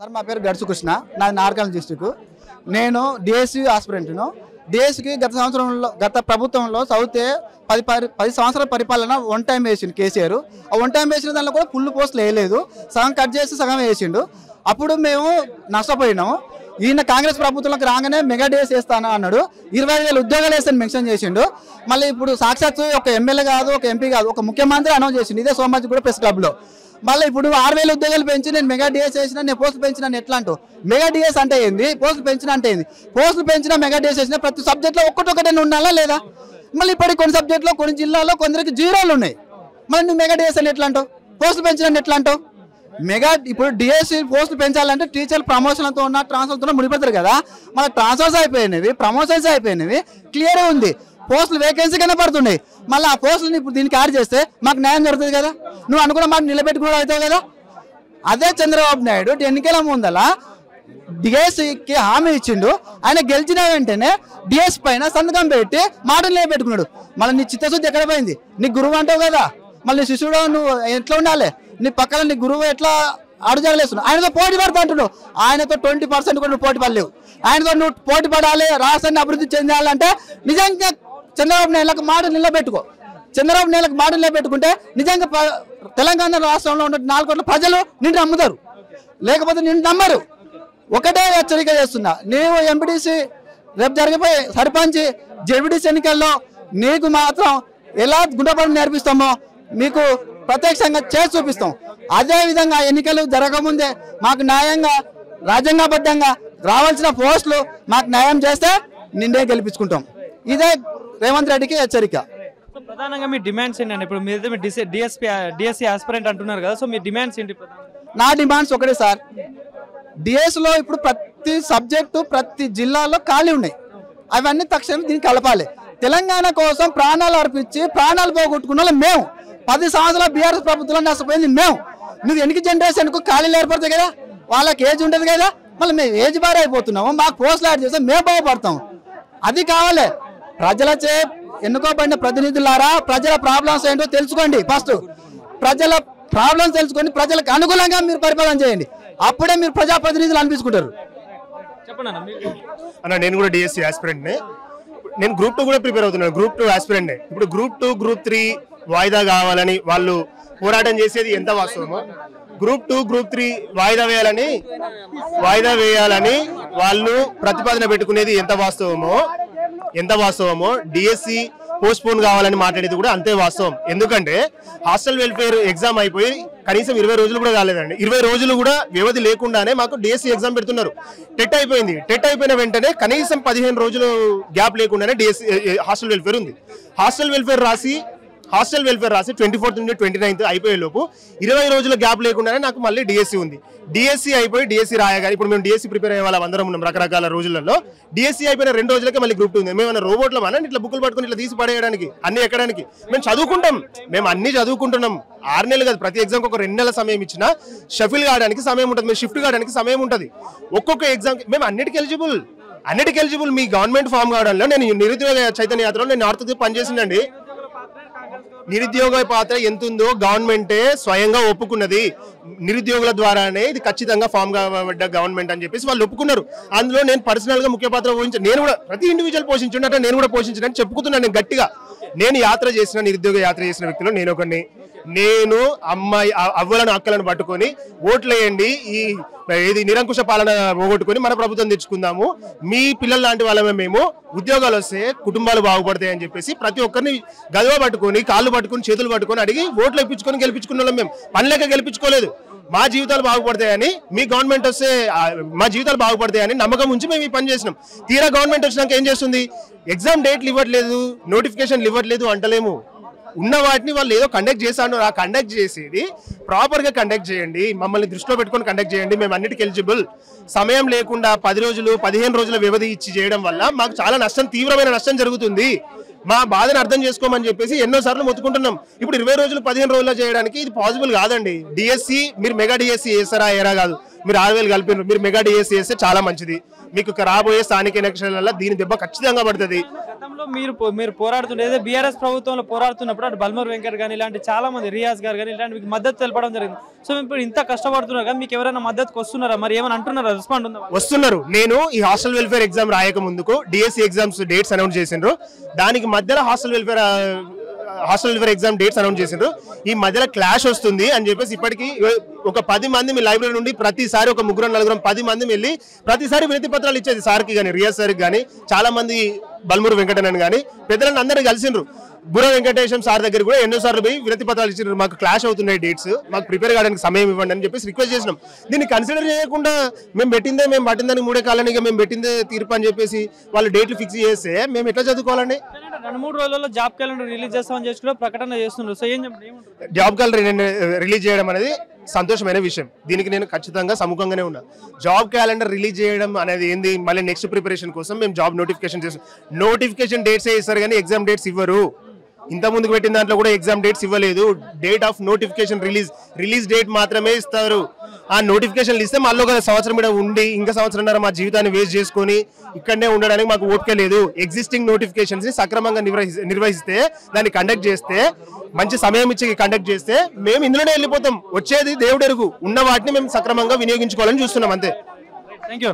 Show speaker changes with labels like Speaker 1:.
Speaker 1: Sir మా పేరు గడుసు కృష్ణ, నాది నార్కల్ డిస్ట్రిక్ట్. నేను డిఎస్సి ఆస్పిరెంట్ను. డిఎస్సికి గత ప్రభుత్వంలో చదివితే 10 సంవత్సరాల పరిపాలన వన్ టైం వేసిండు కేసీఆర్. ఆ వన్ టైం వేసిన దాంట్లో కూడా ఫుల్ పోస్టులు వేయలేదు, సగం కట్ చేసి సగం వేసిండు. అప్పుడు మేము నష్టపోయినాము. ఈయన కాంగ్రెస్ ప్రభుత్వంలోకి రాగానే మెగా డిఎస్ వేస్తాను అన్నాడు. 25,000 ఉద్యోగాలు వేస్తాను మెన్షన్ చేసిండు. మళ్ళీ ఇప్పుడు సాక్షాత్తు ఒక ఎమ్మెల్యే కాదు, ఒక ఎంపీ కాదు, ఒక ముఖ్యమంత్రి అనౌన్స్ చేసిండు ఇదే సోమాజి కూడా ప్రెస్ క్లబ్లో. మళ్ళీ ఇప్పుడు 6,000 ఉద్యోగాలు పెంచి నేను మెగా డిఎస్ వేసినా, నేను పోస్టులు పెంచినా ఎట్లా అంటూ. మెగా డిఎస్ అంటే ఏంది, పోస్టులు పెంచినా అంటే ఏంది? పోస్టులు పెంచినా మెగా డిఎస్ వేసినా ప్రతి సబ్జెక్ట్లో ఒక్కటొక్కటే ఉండాలా లేదా? మళ్ళీ ఇప్పటికి కొన్ని సబ్జెక్టులో కొన్ని జిల్లాలో కొందరికి 0 ఉన్నాయి. మళ్ళీ నువ్వు మెగా డిఎస్ అని ఎట్లా అంటావు? పోస్టులు పెంచినా ఎట్లా అంటావు? మెగా ఇప్పుడు డిఎస్సి పోస్టులు పెంచాలంటే టీచర్లు ప్రమోషన్లతో ఉన్న ట్రాన్స్ఫర్తో ముడిపెడతారు కదా. మళ్ళీ ట్రాన్స్ఫర్స్ అయిపోయినవి, ప్రమోషన్స్ అయిపోయినవి, క్లియర్ ఉంది. పోస్టులు వేకెన్సీ కనపడుతున్నాయి. మళ్ళీ ఆ పోస్టులను ఇప్పుడు దీనికి యాడ్ చేస్తే మాకు న్యాయం జరుగుతుంది కదా. నువ్వు అనుకున్న మాట నిలబెట్టుకుని అవుతావు కదా. అదే చంద్రబాబు నాయుడు ఎన్నికల ముందల డిఎస్సికి హామీ ఇచ్చిండు. ఆయన గెలిచిన వెంటనే డిఎస్ పైన సంతకం పెట్టి మాటలు నిలబెట్టుకున్నాడు. మళ్ళీ నీ చిత్తశుద్ధి ఎక్కడ పోయింది? నీ గురువు అంటావు కదా, మళ్ళీ శిష్యుడు నువ్వు ఎట్లా ఉండాలి? నీ పక్కన నీ గురువు ఎట్లా అడుగుజగలేస్తున్నావు? ఆయనతో పోటీ పడతా అంటున్నావు. ఆయనతో 20% కూడా నువ్వు పోటీ పడలేవు. ఆయనతో నువ్వు పోటీ పడాలి, రాష్ట్రాన్ని అభివృద్ధి చెందాలంటే నిజంగా చంద్రబాబు నాయుడులకు మాట నిలబెట్టుకో. చంద్రబాబు నాయుడులకు మాట నిలబెట్టుకుంటే నిజంగా తెలంగాణ రాష్ట్రంలో ఉన్న 4 కోట్ల ప్రజలు నిన్ను నమ్ముతారు, లేకపోతే నిన్ను నమ్మరు. ఒకటే హెచ్చరిక చేస్తున్నా, నీవు ఎంపీటీసీ రేపు జరిగిపోయి సర్పంచ్ జెడ్పీటీసీ ఎన్నికల్లో నీకు మాత్రం ఎలా గుండెపడి నేర్పిస్తామో మీకు ప్రత్యక్షంగా చేసి చూపిస్తాం. అదేవిధంగా ఎన్నికలు జరగకముందే మాకు న్యాయంగా రాజ్యాంగబద్ధంగా రావాల్సిన పోస్టులు మాకు న్యాయం చేస్తే నిన్నే గెలిపించుకుంటాం. ఇదే రేవంత్ రెడ్డికి హెచ్చరిక.
Speaker 2: ప్రధానంగా మీ డిమాండ్స్ ఏంటండి? ఇప్పుడు మీరు డిఎస్సి ఆస్పిరెంట్ అంటున్నారు కదా, సో మీ డిమాండ్స్ ఏంటి?
Speaker 1: నా డిమాండ్స్ ఒకటే సార్. డిఎస్లో ఇప్పుడు ప్రతి సబ్జెక్టు ప్రతి జిల్లాలో ఖాళీ ఉన్నాయి. అవన్నీ తక్షణం దీన్ని కలపాలి. తెలంగాణ కోసం ప్రాణాలు అర్పించి ప్రాణాలు పోగొట్టుకున్న వాళ్ళు మేము. 10 సంవత్సరాల బీఆర్ఎస్ ప్రభుత్వంలో నష్టపోయింది మేము. నువ్వు ఎన్నిక జనరేషన్కు ఖాళీలు ఏర్పడతాయి కదా, వాళ్ళకి ఏజ్ ఉంటుంది కదా. మళ్ళీ మేము ఏజ్ బార్ అయిపోతున్నాము, మాకు పోస్టులు యాడ్ చేస్తే మేము బాగుపడతాం. అది కావాలి. ప్రజలచే ఎన్నుకోబడిన ప్రతినిధులారా, ప్రజల ప్రాబ్లమ్స్ ఏంటో తెలుసుకోండి. ఫస్ట్ ప్రజల ప్రాబ్లమ్స్ తెలుసుకొని ప్రజలకు అనుకూలంగా మీరు పరిపాలన చేయండి. అప్పుడే మీరు ప్రజాప్రతినిధులు అనిపించుకుంటారు.
Speaker 2: చెప్పండి
Speaker 3: అన్న. నేను కూడా డిఎస్సి ఆస్పిరెంట్నే. నేను గ్రూప్ 2 కూడా ప్రిపేర్ అవుతున్నాను. గ్రూప్ 2 ఆస్పిరెంట్నే. ఇప్పుడు గ్రూప్ 2, గ్రూప్ 3 వాయిదా కావాలని వాళ్ళు పోరాటం చేసేది ఎంత వాస్తవమో, గ్రూప్ 2, గ్రూప్ 3 వాయిదా వేయాలని వాళ్ళు ప్రతిపాదన పెట్టుకునేది ఎంత వాస్తవమో డిఎస్సి పోస్ట్ పోన్ కావాలని మాట్లాడేది కూడా అంతే వాస్తవం. ఎందుకంటే హాస్టల్ వెల్ఫేర్ ఎగ్జామ్ అయిపోయి కనీసం 20 రోజులు కూడా కాలేదండి. 20 రోజులు కూడా వ్యవధి లేకుండానే మాకు డిఎస్సి ఎగ్జామ్ పెడుతున్నారు. టెట్ అయిపోయింది. టెట్ అయిపోయిన వెంటనే కనీసం 15 రోజులు గ్యాప్ లేకుండానే డిఎస్సి హాస్టల్ వెల్ఫేర్ ఉంది. హాస్టల్ వెల్ఫేర్ రాసి 24th నుండి 29th అయిపోయే లోపు 20 రోజుల గ్యాప్ లేకుండానే నాకు మళ్ళీ డిఎస్సి ఉంది. డిఎస్సి అయిపోయి డిఎస్సి రాయగా ఇప్పుడు మేము డిఎస్సి ప్రిపేర్ అయ్యే వాళ్ళం అందరం ఉన్నాం రకరకాల రోజులలో. డిఎస్సి అయిపోయిన 2 రోజులకే మళ్ళీ గ్రూప్ 2 ఉంది. మేము రోబోట్ల మన ఇట్లా బుక్కులు పట్టుకుని ఇట్లా తీసి పడేయడానికి అన్ని ఎక్కడానికి మేము చదువుకుంటాం. మేము అన్ని చదువుకుంటున్నాం. 6 నెలలు కాదు, ప్రతి ఎగ్జామ్కి ఒక 2 నెలల సమయం ఇచ్చినా షఫిల్ కావడానికి సమయం ఉంటుంది, మేము షిఫ్ట్ కావడానికి సమయం ఉంటుంది. ఒక్కొక్క ఎగ్జామ్కి మేము అన్నిటికీ ఎలిజిబుల్. మీ గవర్నమెంట్ ఫామ్ కావడంలో నేను నిరుద్యోగ చైతన్య యాత్రలో నేను నార్త్ పనిచేసిందండి. నిరుద్యోగ పాత్ర ఎంత ఉందో గవర్నమెంటే స్వయంగా ఒప్పుకున్నది. నిరుద్యోగుల ద్వారానే ఇది ఖచ్చితంగా ఫామ్ కాబడ్డ గవర్నమెంట్ అని చెప్పేసి వాళ్ళు ఒప్పుకున్నారు. అందులో నేను పర్సనల్ గా ముఖ్య పాత్ర పోషించాను. నేను కూడా ప్రతి ఇండివిజువల్ పోషించుంటే నేను కూడా పోషించానని చెప్పుకుతున్నాను. నేను గట్టిగా నిరుద్యోగ యాత్ర చేసిన వ్యక్తులు నేను ఒకరిని. నేను అవ్వలను అక్కలను పట్టుకొని ఓట్లేయండి, ఇది నిరంకుశ పాలన పోగొట్టుకొని మన ప్రభుత్వం తెచ్చుకుందాము, మీ పిల్లల లాంటి వాళ్ళమే మేము, ఉద్యోగాలు వస్తే కుటుంబాలు బాగుపడతాయి అని చెప్పేసి ప్రతి ఒక్కరిని గదవ పట్టుకొని కాళ్ళు పట్టుకొని చేతులు పట్టుకొని అడిగి ఓట్లు ఇప్పించుకొని గెలిపించుకున్న వాళ్ళం మేము. పనిలేక గెలిపించుకోలేదు. మా జీవితాలు బాగుపడతాయని, మీ గవర్నమెంట్ వస్తే మా జీవితాలు బాగుపడతాయని నమ్మకం ఉంచి మేము ఈ పని చేసినాం. తీరా గవర్నమెంట్ వచ్చినాక ఏం చేస్తుంది? ఎగ్జామ్ డేట్లు ఇవ్వట్లేదు, నోటిఫికేషన్లు ఇవ్వట్లేదు అంటలేము. ఉన్న వాటిని వాళ్ళు ఏదో కండక్ట్ చేశాను. ఆ కండక్ట్ చేసేది ప్రాపర్గా కండక్ట్ చేయండి, మమ్మల్ని దృష్టిలో పెట్టుకొని కండక్ట్ చేయండి, మేము అన్నిటికీ ఎలిజిబుల్. సమయం లేకుండా 10 రోజులు 15 రోజుల వ్యవధి ఇచ్చి చేయడం వల్ల మాకు చాలా తీవ్రమైన నష్టం జరుగుతుంది. మా బాధను అర్థం చేసుకోమని చెప్పేసి ఎన్నోసార్లు మొత్తుకుంటున్నాం. ఇప్పుడు 20 రోజులు 15 రోజుల్లో చేయడానికి ఇది పాసిబుల్ కాదండి. డిఎస్సి మీరు మెగా డిఎస్సి చేస్తారా ఎరా కాదు, మీరు 6,000 కలిపినారు, మీరు మెగా డిఎస్సి చేస్తే చాలా మంచిది. మీకు రాబోయే స్థానిక ఎలక్షన్లలో దీని దెబ్బ ఖచ్చితంగా పడుతుంది.
Speaker 2: గతంలో మీరు పోరాడుతుండే బీఆర్ఎస్ ప్రభుత్వంలో పోరాడుతున్నప్పుడు అటు బల్మూర్ వెంకట్ కానీ ఇలాంటి చాలా మంది రియాజ్ గారు కానీ ఇలాంటి మీకు మద్దతు తెలపడం జరిగింది. సో ఇప్పుడు ఇంత కష్టపడుతున్నారు కానీ మీకు ఎవరైనా మద్దతుకు వస్తున్నారా, మరి ఏమైనా అంటున్నారా, రెస్పాండ్ ఉందా?
Speaker 3: వస్తున్నారు. నేను ఈ హాస్టల్ వెల్ఫేర్ ఎగ్జామ్ రాయక ముందుకు డిఎస్సి ఎగ్జామ్స్ డేట్స్ అనౌన్స్ చేసిండ్రు. దానికి మధ్యలో hostel welfare exam dates announce చేసిండ్రు. ఈ మధ్యలో క్లాష్ వస్తుంది అని చెప్పేసి ఇప్పటికీ ఒక 10 మంది మీ లైబ్రరీ నుండి ప్రతిసారి ఒక 3-4 10 మంది వెళ్ళి ప్రతిసారి వినతి పత్రాలు ఇచ్చేది సార్కి కానీ రియాజ్ సార్కి కానీ, చాలా మంది బల్మూరు వెంకటనని కానీ పెద్దలను అందరూ కలిసిండ్రు. బుర్ర వెంకటేశం సార్ దగ్గర కూడా ఎన్నోసార్లు పోయి వినతి పత్రాలు ఇచ్చిండ్రు. మాకు క్లాష్ అవుతున్నాయి డేట్స్, మాకు ప్రిపేర్ కావడానికి సమయం ఇవ్వండి అని చెప్పేసి రిక్వెస్ట్ చేసినాం. దీన్ని కన్సిడర్ చేయకుండా మేము పట్టిందానికి 3 కాలానికి మేము పెట్టిందే తీర్పు అని చెప్పేసి వాళ్ళు డేట్లు ఫిక్స్ చేస్తే మేము ఎట్లా చదువుకోవాలండి?
Speaker 2: 2-3 రోజుల్లో జాబ్ క్యాలెండర్ రిలీజ్ చేస్తామని చేసి కూడా ప్రకటన చేస్తున్నారు. సో ఏం చెప్పండి?
Speaker 3: జాబ్ క్యాలెండర్ రిలీజ్ చేయడం అనేది సంతోషమైన విషయం. దీనికి నేను ఖచ్చితంగా సముఖంగానే ఉన్నా. జాబ్ క్యాలెండర్ రిలీజ్ చేయడం అనేది ఏంది, మళ్ళీ నెక్స్ట్ ప్రిపరేషన్ కోసం మేము జాబ్ నోటిఫికేషన్ చేస్తాం. నోటిఫికేషన్ డేట్స్ ఇస్తారు కానీ ఎగ్జామ్ డేట్స్ ఇవ్వరు. ఇంత ముందుకు పెట్టిన దాంట్లో కూడా ఎగ్జామ్ డేట్స్ ఇవ్వలేదు. Date of notification release date మాత్రమే ఇస్తారు. ఆ నోటిఫికేషన్లు ఇస్తే మళ్ళీ ఒక సంవత్సరం మీద ఉండి ఇంకా సంవత్సరంన్నర మా జీవితాన్ని వేస్ట్ చేసుకొని ఇక్కడనే ఉండడానికి మాకు ఓపిక లేదు. ఎగ్జిస్టింగ్ నోటిఫికేషన్స్ ని సక్రమంగా నిర్వహిస్తే, దాన్ని కండక్ట్ చేస్తే, మంచి సమయం ఇచ్చి కండక్ట్ చేస్తే మేము ఇందులోనే వెళ్ళిపోతాం. వచ్చేది దేవుడెరుగు. ఉన్న వాటిని మేము సక్రమంగా వినియోగించుకోవాలని చూస్తున్నాం. అంతే.
Speaker 2: Thank you.